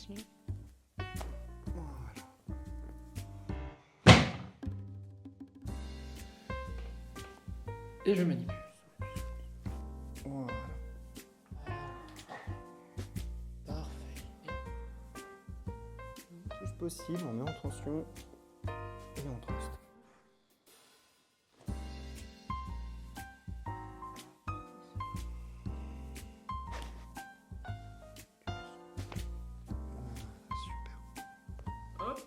Si. Voilà. Et je manipule. Voilà. Parfait. Le plus possible, on met en tension et on truste. Hop.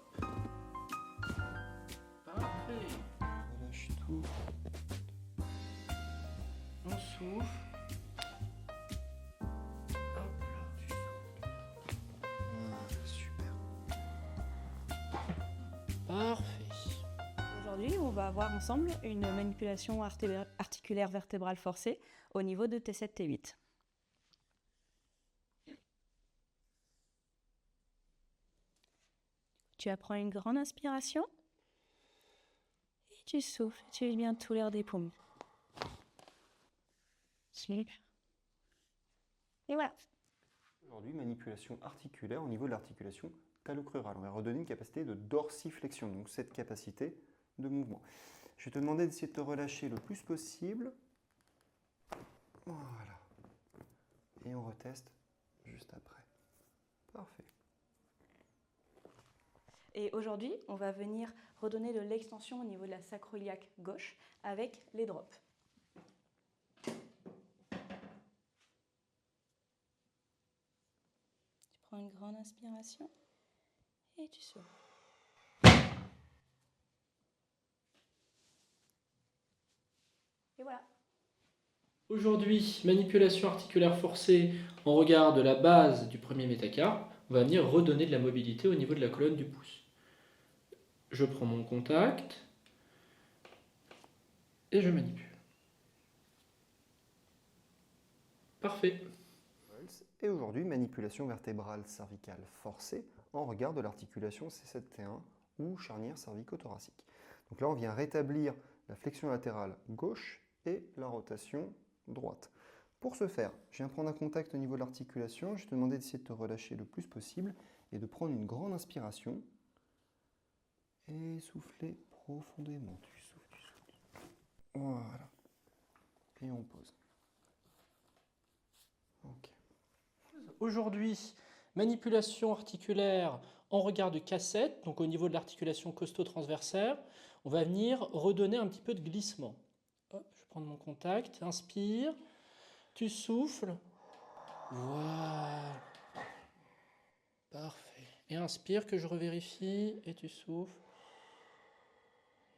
Parfait. Relâche tout. On souffle. Hop là, tu souffles. Voilà, super. Parfait. Aujourd'hui, on va voir ensemble une manipulation articulaire vertébrale forcée au niveau de T7, T8. Tu prends une grande inspiration et tu souffles. Tu vis bien tout l'air des poumons. Super. Et voilà. Aujourd'hui, manipulation articulaire au niveau de l'articulation talocrurale. On va redonner une capacité de dorsiflexion, donc cette capacité de mouvement. Je vais te demander d'essayer de te relâcher le plus possible. Voilà. Et on reteste juste après. Parfait. Et aujourd'hui, on va venir redonner de l'extension au niveau de la sacro-iliaque gauche avec les drops. Tu prends une grande inspiration et tu souffles. Et voilà. Aujourd'hui, manipulation articulaire forcée en regard de la base du premier métacarpe. On va venir redonner de la mobilité au niveau de la colonne du pouce. Je prends mon contact et je manipule. Parfait. Et aujourd'hui, manipulation vertébrale cervicale forcée en regard de l'articulation C7T1 ou charnière cervico-thoracique. Donc là, on vient rétablir la flexion latérale gauche et la rotation droite. Pour ce faire, je viens prendre un contact au niveau de l'articulation. Je vais te demander d'essayer de te relâcher le plus possible et de prendre une grande inspiration. Et souffler profondément. Tu souffles, tu souffles. Voilà. Et on pose. Ok. Aujourd'hui, manipulation articulaire en regard de cassette, donc au niveau de l'articulation costo-transversaire. On va venir redonner un petit peu de glissement. Hop, je prends mon contact, inspire, tu souffles. Voilà. Parfait. Et inspire que je revérifie et tu souffles.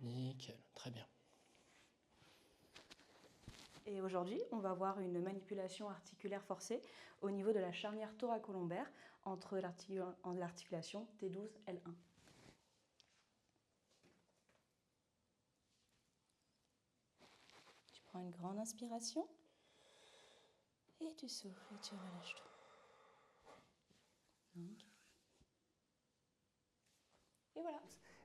Nickel, très bien. Et aujourd'hui, on va voir une manipulation articulaire forcée au niveau de la charnière thoracolombaire entre l'articulation T12-L1. Tu prends une grande inspiration et tu souffles et tu relâches tout. Donc. Et voilà.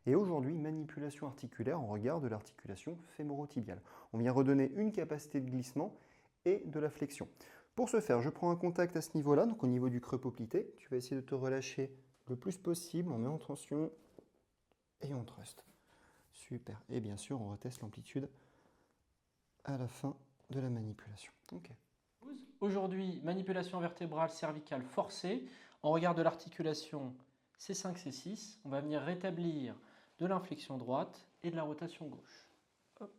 Et aujourd'hui, manipulation articulaire en regard de l'articulation fémorotibiale. On vient redonner une capacité de glissement et de la flexion. Pour ce faire, je prends un contact à ce niveau-là, donc au niveau du creux poplité. Tu vas essayer de te relâcher le plus possible, on met en tension et on truste. Super. Et bien sûr, on reteste l'amplitude à la fin de la manipulation. Ok. Aujourd'hui, manipulation vertébrale cervicale forcée en regard de l'articulation C5, C6. On va venir rétablir de l'inflexion droite et de la rotation gauche. Hop.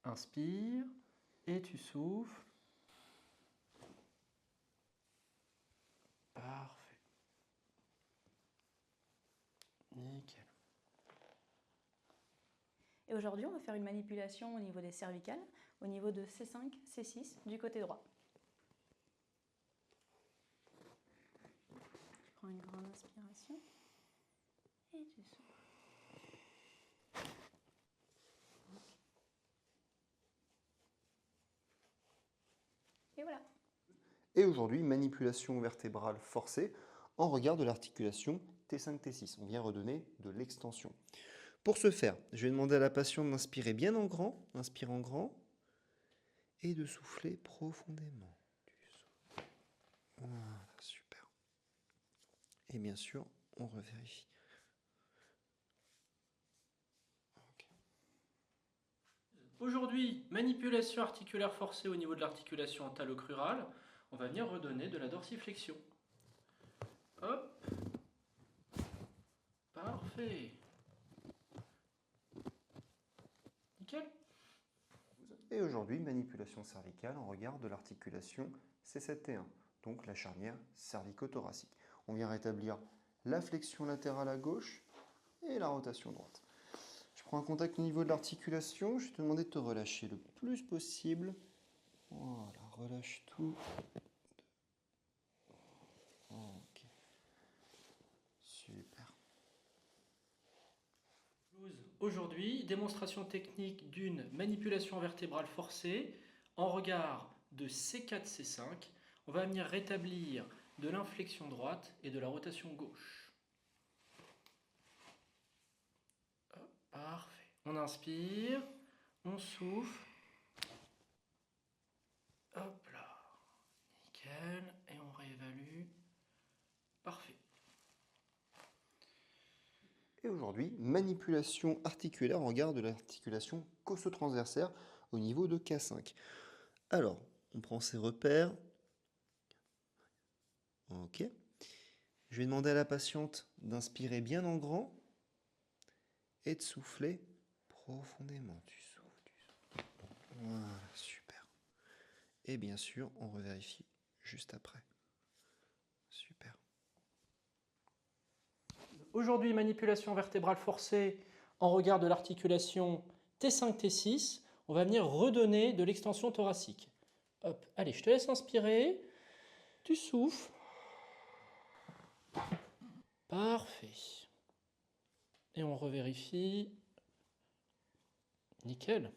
Inspire et tu souffles. Parfait. Nickel. Et aujourd'hui, on va faire une manipulation au niveau des cervicales, au niveau de C5, C6 du côté droit. Tu prends une grande inspiration et tu souffles. Et voilà. Et aujourd'hui, manipulation vertébrale forcée en regard de l'articulation T5-T6. On vient redonner de l'extension. Pour ce faire, je vais demander à la patiente d'inspirer bien en grand, inspire en grand, et de souffler profondément. Voilà, super. Et bien sûr, on revérifie. Ok. Aujourd'hui, manipulation articulaire forcée au niveau de l'articulation antalocrurale. On va venir redonner de la dorsiflexion. Hop. Parfait. Nickel. Et aujourd'hui, manipulation cervicale en regard de l'articulation C7T1, donc la charnière cervico-thoracique. On vient rétablir la flexion latérale à gauche et la rotation droite. Je prends un contact au niveau de l'articulation, je vais te demander de te relâcher le plus possible. Voilà, relâche tout. Ok. Super. Aujourd'hui, démonstration technique d'une manipulation vertébrale forcée en regard de C4-C5. On va venir rétablir de l'inflexion droite et de la rotation gauche. Hop, parfait. On inspire, on souffle. Hop là. Nickel. Et on réévalue. Parfait. Et aujourd'hui, manipulation articulaire en regard de l'articulation costo-transversaire au niveau de K5. Alors, on prend ses repères. Ok. Je vais demander à la patiente d'inspirer bien en grand et de souffler profondément. Tu souffles, tu souffles. Voilà, super. Et bien sûr, on revérifie juste après. Super. Aujourd'hui, manipulation vertébrale forcée en regard de l'articulation T5-T6. On va venir redonner de l'extension thoracique. Hop, allez, je te laisse inspirer. Tu souffles. Parfait. Et on revérifie. Nickel.